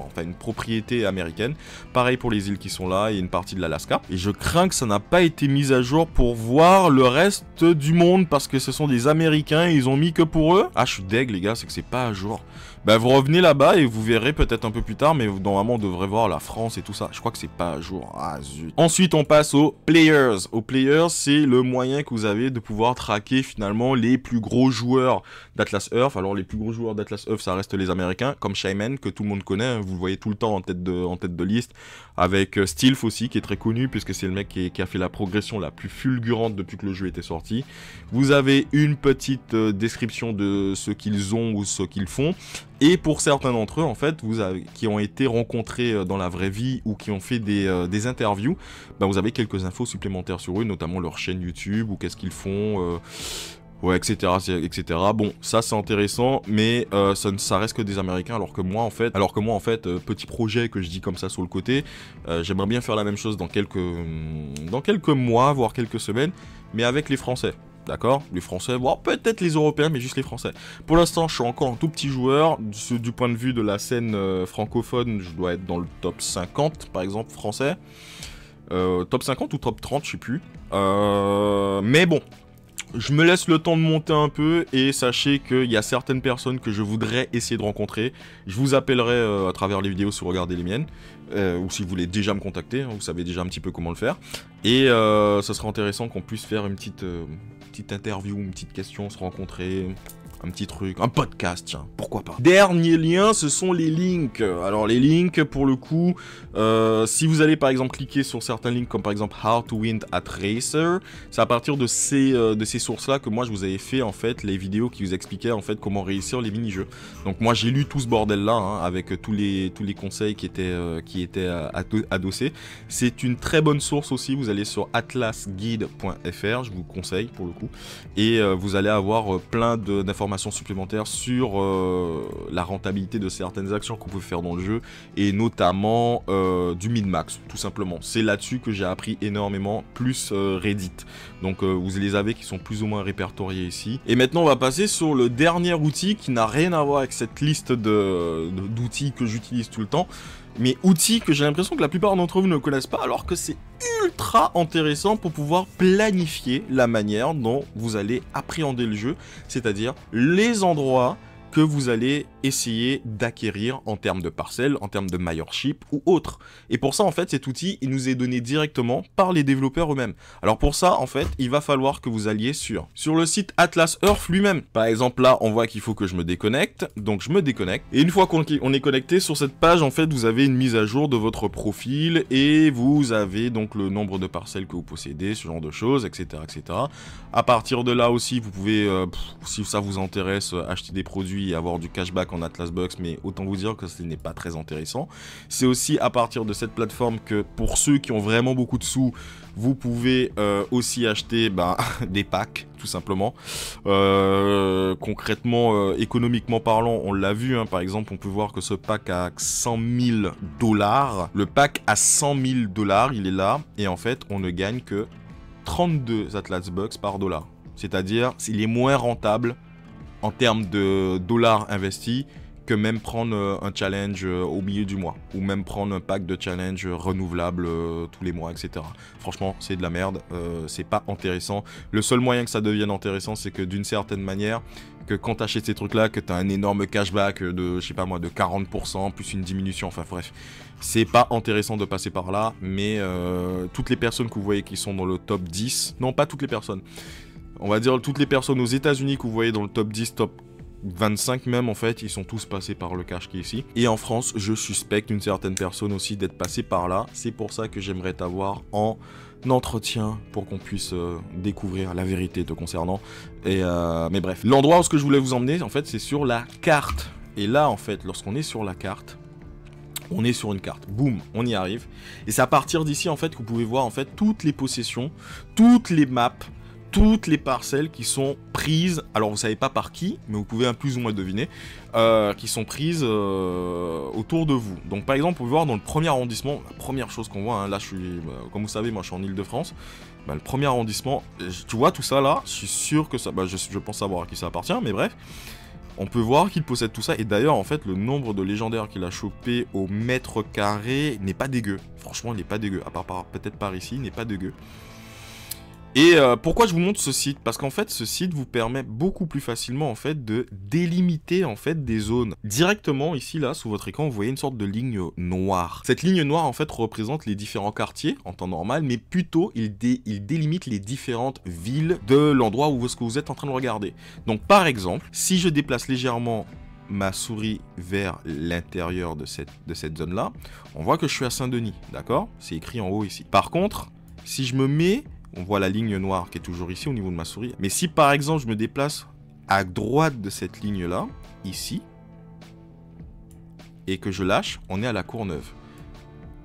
enfin une propriété américaine. Pareil pour les îles qui sont là et une partie de l'Alaska. Et je crains que ça n'a pas été mis à jour pour voir le reste du monde, parce que ce sont des Américains et ils ont mis que pour eux. Ah, je suis deg les gars, c'est que c'est pas à jour. Bah vous revenez là-bas et vous verrez peut-être un peu plus tard, mais normalement on devrait voir la France et tout ça. Je crois que c'est pas à jour. Ah zut. Ensuite on passe aux players. Aux players, c'est le moyen que vous avez de pouvoir traquer finalement les plus gros joueurs d'Atlas Earth. Alors les plus gros joueurs d'Atlas Earth, ça reste les Américains, comme Shayman, que tout le monde connaît, vous le voyez tout le temps en tête de liste, avec Stilf aussi, qui est très connu, puisque c'est le mec qui a fait la progression la plus fulgurante depuis que le jeu était sorti. Vous avez une petite description de ce qu'ils ont ou ce qu'ils font, et pour certains d'entre eux, en fait, qui ont été rencontrés dans la vraie vie ou qui ont fait des interviews, bah, vous avez quelques infos supplémentaires sur eux, notamment leur chaîne YouTube, ou qu'est-ce qu'ils font... ouais, etc., etc. Bon, ça c'est intéressant, mais ça reste que des Américains, alors que moi en fait, petit projet que je dis comme ça sur le côté, j'aimerais bien faire la même chose dans quelques mois, voire quelques semaines, mais avec les Français. D'accord? Les Français, bon, peut-être les Européens, mais juste les Français. Pour l'instant, je suis encore un tout petit joueur. Du point de vue de la scène francophone, je dois être dans le top 50, par exemple, français. Top 50 ou top 30, je sais plus. Mais bon, je me laisse le temps de monter un peu, et sachez qu'il y a certaines personnes que je voudrais essayer de rencontrer. Je vous appellerai à travers les vidéos si vous regardez les miennes, ou si vous voulez déjà me contacter, hein, vous savez déjà un petit peu comment le faire. Et ce sera intéressant qu'on puisse faire une petite interview, une petite question, se rencontrer... Un petit truc, un podcast, tiens, pourquoi pas. Dernier lien, ce sont les links. Alors les links, pour le coup, si vous allez par exemple cliquer sur certains links, comme par exemple How to Win at Racer, c'est à partir de ces sources-là que moi je vous avais fait en fait les vidéos qui vous expliquaient en fait comment réussir les mini-jeux. Donc moi j'ai lu tout ce bordel-là, hein, avec tous les conseils qui étaient adossés. C'est une très bonne source aussi, vous allez sur atlasguide.fr, je vous conseille pour le coup, et vous allez avoir plein d'informations supplémentaires sur la rentabilité de certaines actions qu'on peut faire dans le jeu, et notamment du min-max, tout simplement. C'est là-dessus que j'ai appris énormément, plus Reddit. Donc vous les avez qui sont plus ou moins répertoriés ici. Et maintenant on va passer sur le dernier outil qui n'a rien à voir avec cette liste d'outils que j'utilise tout le temps, mais outils que j'ai l'impression que la plupart d'entre vous ne connaissent pas, alors que c'est ultra intéressant pour pouvoir planifier la manière dont vous allez appréhender le jeu, c'est-à-dire les endroits que vous allez essayer d'acquérir en termes de parcelles, en termes de Majorship ou autre. Et pour ça, en fait, cet outil, il nous est donné directement par les développeurs eux-mêmes. Alors pour ça, en fait, il va falloir que vous alliez sur le site Atlas Earth lui-même. Par exemple, là, on voit qu'il faut que je me déconnecte, donc je me déconnecte. Et une fois qu'on est connecté sur cette page, en fait, vous avez une mise à jour de votre profil et vous avez donc le nombre de parcelles que vous possédez, ce genre de choses, etc., etc. À partir de là aussi, vous pouvez, si ça vous intéresse, acheter des produits et avoir du cashback en Atlas Bucks, mais autant vous dire que ce n'est pas très intéressant. C'est aussi à partir de cette plateforme que pour ceux qui ont vraiment beaucoup de sous, vous pouvez aussi acheter des packs, tout simplement. Concrètement, économiquement parlant, on l'a vu, hein, par exemple, on peut voir que ce pack a 100 000 $. Le pack à 100 000 $, il est là, et en fait, on ne gagne que 32 Atlas Bucks par dollar. C'est-à-dire, il est moins rentable en termes de dollars investis que même prendre un challenge au milieu du mois, ou même prendre un pack de challenge renouvelable tous les mois, etc. Franchement, c'est de la merde, c'est pas intéressant. Le seul moyen que ça devienne intéressant, c'est que d'une certaine manière, que quand tu achètes ces trucs-là, que tu as un énorme cashback de, je sais pas moi, de 40%, plus une diminution, enfin bref. C'est pas intéressant de passer par là, mais toutes les personnes que vous voyez qui sont dans le top 10, non pas toutes les personnes, on va dire toutes les personnes aux États-Unis que vous voyez dans le top 10, top 25 même, en fait, ils sont tous passés par le cash qui est ici. Et en France, je suspecte une certaine personne aussi d'être passée par là. C'est pour ça que j'aimerais t'avoir en entretien pour qu'on puisse découvrir la vérité te concernant. Mais bref, l'endroit où ce que je voulais vous emmener, en fait, c'est sur la carte. Et là, en fait, lorsqu'on est sur la carte, on est sur une carte. Boum, on y arrive. Et c'est à partir d'ici, en fait, que vous pouvez voir, en fait, toutes les possessions, toutes les maps, toutes les parcelles qui sont prises, alors vous savez pas par qui, mais vous pouvez un plus ou moins deviner, qui sont prises autour de vous. Donc par exemple, vous pouvez voir dans le premier arrondissement, la première chose qu'on voit, hein, là je suis, comme vous savez, moi je suis en Ile-de-France, le premier arrondissement, tu vois tout ça là, je suis sûr que ça, je pense savoir à qui ça appartient, mais bref, on peut voir qu'il possède tout ça, et d'ailleurs en fait le nombre de légendaires qu'il a chopé au mètre carré n'est pas dégueu, franchement il n'est pas dégueu, à part peut-être par ici, il n'est pas dégueu. Et pourquoi je vous montre ce site? Parce qu'en fait, ce site vous permet beaucoup plus facilement en fait de délimiter en fait des zones. Directement ici là, sous votre écran, vous voyez une sorte de ligne noire. Cette ligne noire en fait représente les différents quartiers en temps normal, mais plutôt il délimite les différentes villes de l'endroit où est-ce que vous êtes en train de regarder. Donc par exemple, si je déplace légèrement ma souris vers l'intérieur de cette zone là, on voit que je suis à Saint-Denis, d'accord? C'est écrit en haut ici. Par contre, si je me mets, on voit la ligne noire qui est toujours ici au niveau de ma souris. Mais si par exemple je me déplace à droite de cette ligne-là, ici, et que je lâche, on est à la Courneuve.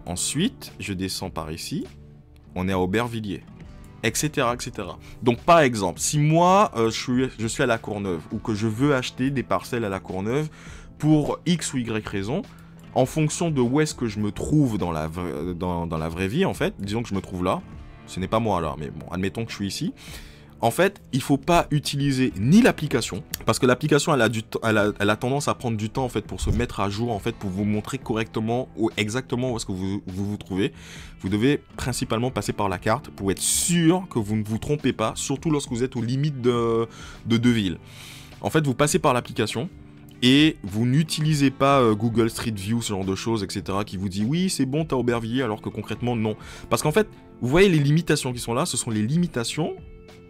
Ensuite, je descends par ici, on est à Aubervilliers, etc., etc. Donc par exemple, si moi je suis à la Courneuve, ou que je veux acheter des parcelles à la Courneuve pour X ou Y raison, en fonction de où est-ce que je me trouve dans la vraie vie, en fait, disons que je me trouve là, ce n'est pas moi là, mais bon, admettons que je suis ici. En fait, il ne faut pas utiliser ni l'application, parce que l'application, elle a tendance à prendre du temps en fait pour se mettre à jour, en fait, pour vous montrer correctement ou exactement où est-ce que vous trouvez. Vous devez principalement passer par la carte pour être sûr que vous ne vous trompez pas, surtout lorsque vous êtes aux limites de deux villes. En fait, vous passez par l'application. Et vous n'utilisez pas Google Street View, ce genre de choses, etc. qui vous dit oui, c'est bon, t'as Aubervilliers, alors que concrètement, non. Parce qu'en fait, vous voyez les limitations qui sont là, ce sont les limitations,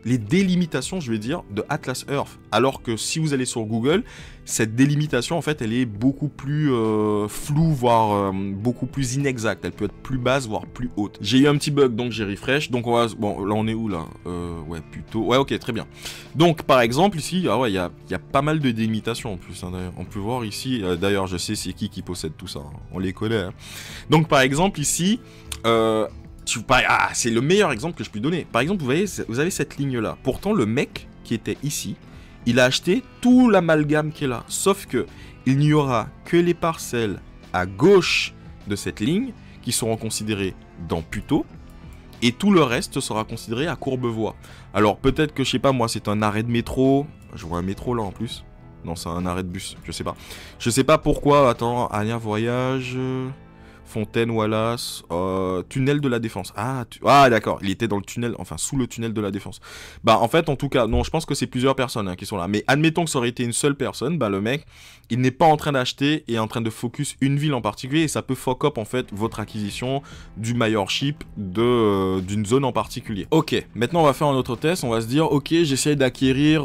les délimitations, je vais dire, de Atlas Earth. Alors que si vous allez sur Google, cette délimitation, en fait, elle est beaucoup plus floue, voire beaucoup plus inexacte. Elle peut être plus basse, voire plus haute. J'ai eu un petit bug, donc j'ai refresh. Donc, on va... Bon, là, on est où, là? Ouais, plutôt... Ouais, ok, très bien. Donc, par exemple, ici, ah ouais, il y a pas mal de délimitations, en plus, hein, d'ailleurs. On peut voir ici... d'ailleurs, je sais c'est qui possède tout ça. Hein. On les connaît, hein. Donc, par exemple, ici... c'est le meilleur exemple que je puis donner. Par exemple, vous avez cette ligne-là. Pourtant, le mec qui était ici, il a acheté tout l'amalgame qui est là. Sauf que il n'y aura que les parcelles à gauche de cette ligne qui seront considérées dans Puteaux. Et tout le reste sera considéré à Courbevoie. Alors, peut-être que, je sais pas, moi, c'est un arrêt de métro. Je vois un métro là en plus. Non, c'est un arrêt de bus. Je sais pas. Je sais pas pourquoi. Attends, Ania Voyage... Fontaine Wallace, tunnel de la Défense. Ah d'accord, il était dans le tunnel, enfin sous le tunnel de la Défense. Bah en fait, en tout cas, non, je pense que c'est plusieurs personnes qui sont là. Mais admettons que ça aurait été une seule personne, bah le mec, il n'est pas en train d'acheter et en train de focus une ville en particulier et ça peut fuck up en fait votre acquisition du mayorship d'une zone en particulier. Ok, maintenant on va faire un autre test, on va se dire, ok, j'essaie d'acquérir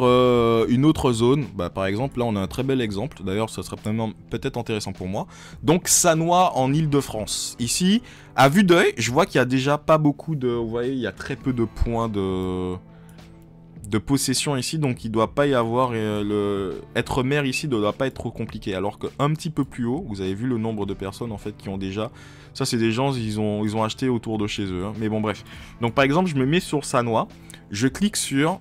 une autre zone. Bah par exemple, là on a un très bel exemple, d'ailleurs ça serait peut-être intéressant pour moi. Donc Sannois en Île-de-France. Ici, à vue d'œil, je vois qu'il y a déjà pas beaucoup de... Vous voyez, il y a très peu de points de possession ici, donc il doit pas y avoir... Être maire ici ne doit pas être trop compliqué. Alors qu'un petit peu plus haut, vous avez vu le nombre de personnes en fait qui ont déjà... Ça c'est des gens, ils ont acheté autour de chez eux. Hein. Mais bon bref. Donc par exemple, je me mets sur Sannois, je clique sur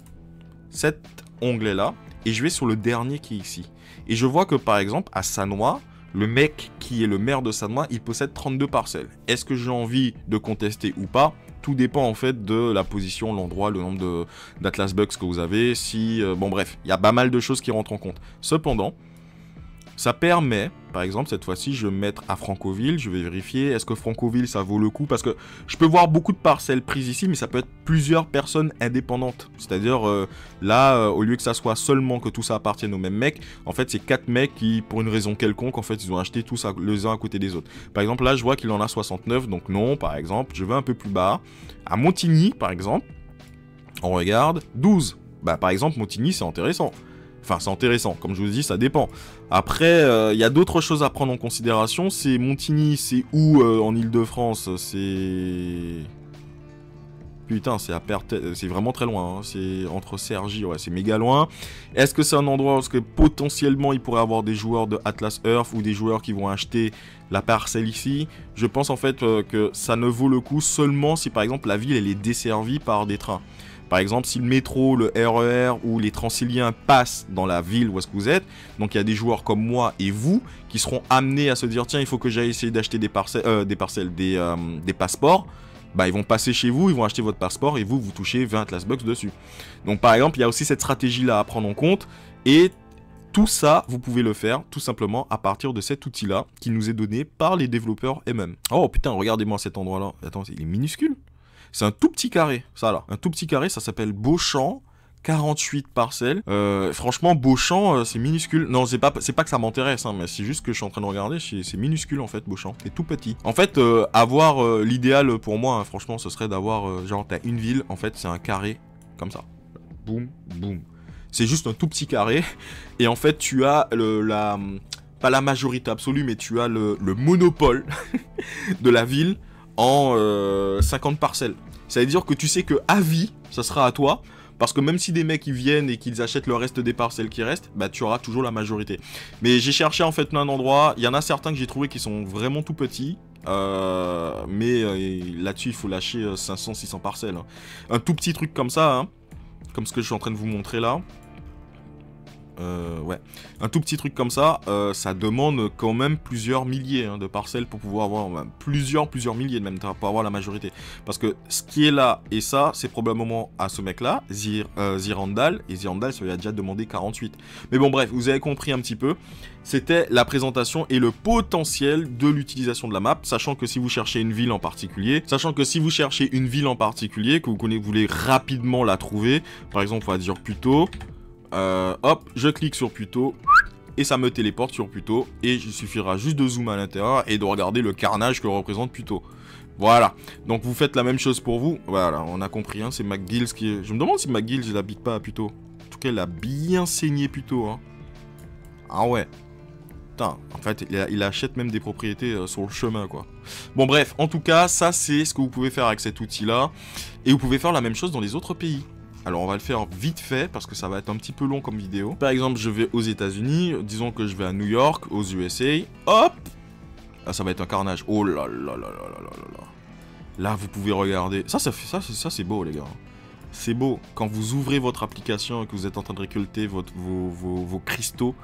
cet onglet-là, et je vais sur le dernier qui est ici. Et je vois que par exemple, à Sannois, le mec qui est le maire de Sannois, il possède 32 parcelles. Est-ce que j'ai envie de contester ou pas? Tout dépend en fait de la position, l'endroit, le nombre d'Atlas Bucks que vous avez. Bon bref, il y a pas mal de choses qui rentrent en compte. Cependant, ça permet, par exemple, cette fois-ci, je vais me mettre à Francoville, je vais vérifier, est-ce que Francoville, ça vaut le coup? Parce que je peux voir beaucoup de parcelles prises ici, mais ça peut être plusieurs personnes indépendantes. C'est-à-dire, là, au lieu que ça soit seulement que tout ça appartienne au même mec, en fait, c'est 4 mecs qui, pour une raison quelconque, en fait, ils ont acheté tout ça les uns à côté des autres. Par exemple, là, je vois qu'il en a 69, donc non, par exemple, je vais un peu plus bas. À Montigny, par exemple, on regarde, 12. Bah, par exemple, Montigny, c'est intéressant. Enfin, c'est intéressant, comme je vous dis, ça dépend. Après, y a d'autres choses à prendre en considération. C'est Montigny, c'est où en Île-de-France? C'est... Putain, c'est vraiment très loin. Hein. C'est entre Cergy, ouais, c'est méga loin. Est-ce que c'est un endroit où potentiellement il pourrait y avoir des joueurs de Atlas Earth ou des joueurs qui vont acheter la parcelle ici? Je pense en fait que ça ne vaut le coup seulement si par exemple la ville elle est desservie par des trains. Par exemple, si le métro, le RER ou les Transiliens passent dans la ville où est-ce que vous êtes, donc il y a des joueurs comme moi et vous qui seront amenés à se dire tiens, il faut que j'aille essayer d'acheter des passeports. Bah, ils vont passer chez vous, ils vont acheter votre passeport et vous touchez 20 Atlas Bucks dessus. Donc par exemple, il y a aussi cette stratégie-là à prendre en compte et tout ça, vous pouvez le faire tout simplement à partir de cet outil-là qui nous est donné par les développeurs eux-mêmes. Oh putain, regardez-moi cet endroit-là. Attends, il est minuscule. C'est un tout petit carré, ça là. Un tout petit carré, ça s'appelle Beauchamp. 48 parcelles. Franchement, Beauchamp, c'est minuscule. Non, c'est pas que ça m'intéresse, hein, mais c'est juste que je suis en train de regarder. C'est minuscule en fait, Beauchamp. C'est tout petit. En fait, avoir l'idéal pour moi, hein, franchement, ce serait d'avoir genre t'as une ville. En fait, c'est un carré comme ça. Boum, boum. C'est juste un tout petit carré. Et en fait, tu as pas la majorité absolue, mais tu as le monopole de la ville en 50 parcelles. Ça veut dire que tu sais que à vie, ça sera à toi. Parce que même si des mecs ils viennent et qu'ils achètent le reste des parcelles qui restent, bah tu auras toujours la majorité. Mais j'ai cherché en fait plein d'endroits. Il y en a certains que j'ai trouvé qui sont vraiment tout petits. Mais là-dessus il faut lâcher 500-600 parcelles. Hein. Un tout petit truc comme ça, hein, comme ce que je suis en train de vous montrer là. Ouais. Un tout petit truc comme ça, ça demande quand même plusieurs milliers de parcelles pour pouvoir avoir plusieurs milliers même pour avoir la majorité. Parce que ce qui est là et ça, c'est probablement à ce mec-là, Zirandal, et Zirandal, ça lui a déjà demandé 48. Mais bon, bref, vous avez compris un petit peu. C'était la présentation et le potentiel de l'utilisation de la map, sachant que si vous cherchez une ville en particulier, que vous voulez rapidement la trouver, par exemple, on va dire Puteaux. Hop, je clique sur Puteaux et ça me téléporte sur Puteaux et il suffira juste de zoomer à l'intérieur et de regarder le carnage que représente Puteaux. Voilà, donc vous faites la même chose pour vous. Voilà, on a compris, hein, c'est McGills qui est... Je me demande si McGills il habite pas à Puteaux. En tout cas, il a bien saigné Puteaux. Hein. Ah ouais. Putain, en fait, il achète même des propriétés sur le chemin, quoi. Bon, bref, en tout cas, ça c'est ce que vous pouvez faire avec cet outil-là. Et vous pouvez faire la même chose dans les autres pays. Alors on va le faire vite fait parce que ça va être un petit peu long comme vidéo. Par exemple, je vais aux États-Unis, disons que je vais à New York, aux USA. Hop! Là, ça va être un carnage. Oh là là là là là là là. Là, vous pouvez regarder. Ça c'est beau, les gars. C'est beau. Quand vous ouvrez votre application et que vous êtes en train de récolter vos cristaux,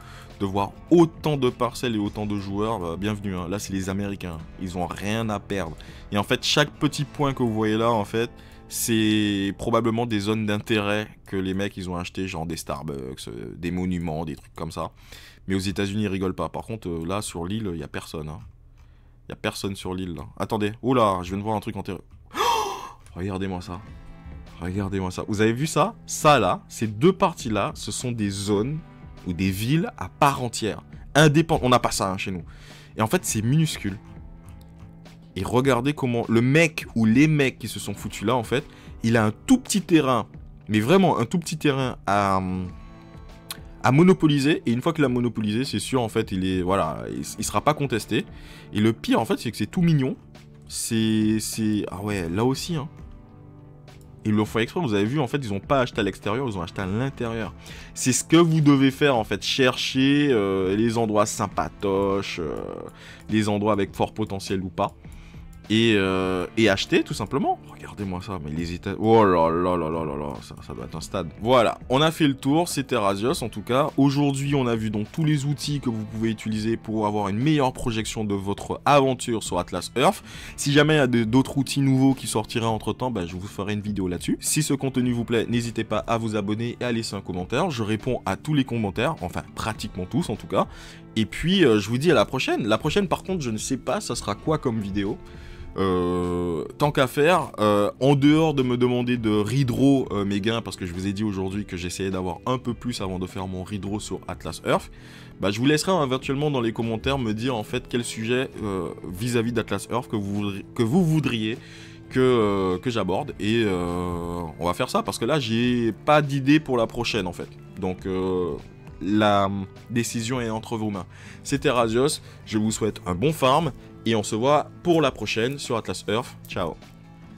de voir autant de parcelles et autant de joueurs, bah, bienvenue. Hein. Là, c'est les Américains. Ils ont rien à perdre. Et en fait, chaque petit point que vous voyez là, en fait, c'est probablement des zones d'intérêt que les mecs ils ont acheté, genre des Starbucks, des monuments, des trucs comme ça. Mais aux États-Unis ils rigolent pas. Par contre là sur l'île il y a personne. Hein. Il y a personne sur l'île, là. Attendez. Oula, je viens de voir un truc enterré. Oh, regardez-moi ça. Regardez-moi ça. Vous avez vu ça? Ça, là, ces deux parties-là, ce sont des zones ou des villes à part entière. Indépendantes. On n'a pas ça, hein, chez nous. Et en fait, c'est minuscule. Et regardez comment le mec ou les mecs qui se sont foutus là, en fait, il a un tout petit terrain, mais vraiment un tout petit terrain à monopoliser. Et une fois qu'il a monopolisé, c'est sûr, en fait, il sera pas contesté. Et le pire, en fait, c'est que c'est tout mignon. Ah ouais, là aussi, hein. Ils l'ont fait exprès, vous avez vu, en fait, ils n'ont pas acheté à l'extérieur, ils ont acheté à l'intérieur. C'est ce que vous devez faire, en fait, chercher les endroits sympatoches, les endroits avec fort potentiel ou pas. Et acheter, tout simplement. Regardez-moi ça, mais les États... Oh là là là là là là, ça doit être un stade. Voilà, on a fait le tour, c'était Rasios en tout cas. Aujourd'hui, on a vu donc tous les outils que vous pouvez utiliser pour avoir une meilleure projection de votre aventure sur Atlas Earth. Si jamais il y a d'autres outils nouveaux qui sortiraient entre-temps, bah, je vous ferai une vidéo là-dessus. Si ce contenu vous plaît, n'hésitez pas à vous abonner et à laisser un commentaire. Je réponds à tous les commentaires, enfin pratiquement tous en tout cas. Et puis, je vous dis à la prochaine. La prochaine, par contre, je ne sais pas, ça sera quoi comme vidéo. Tant qu'à faire, en dehors de me demander de redraw mes gains, parce que je vous ai dit aujourd'hui que j'essayais d'avoir un peu plus avant de faire mon redraw sur Atlas Earth, bah, je vous laisserai virtuellement dans les commentaires me dire en fait quel sujet vis-à-vis d'Atlas Earth que vous voudriez que j'aborde, et on va faire ça parce que là j'ai pas d'idée pour la prochaine en fait, donc la décision est entre vos mains. C'était Rasios, je vous souhaite un bon farm et on se voit pour la prochaine sur Atlas Earth. Ciao.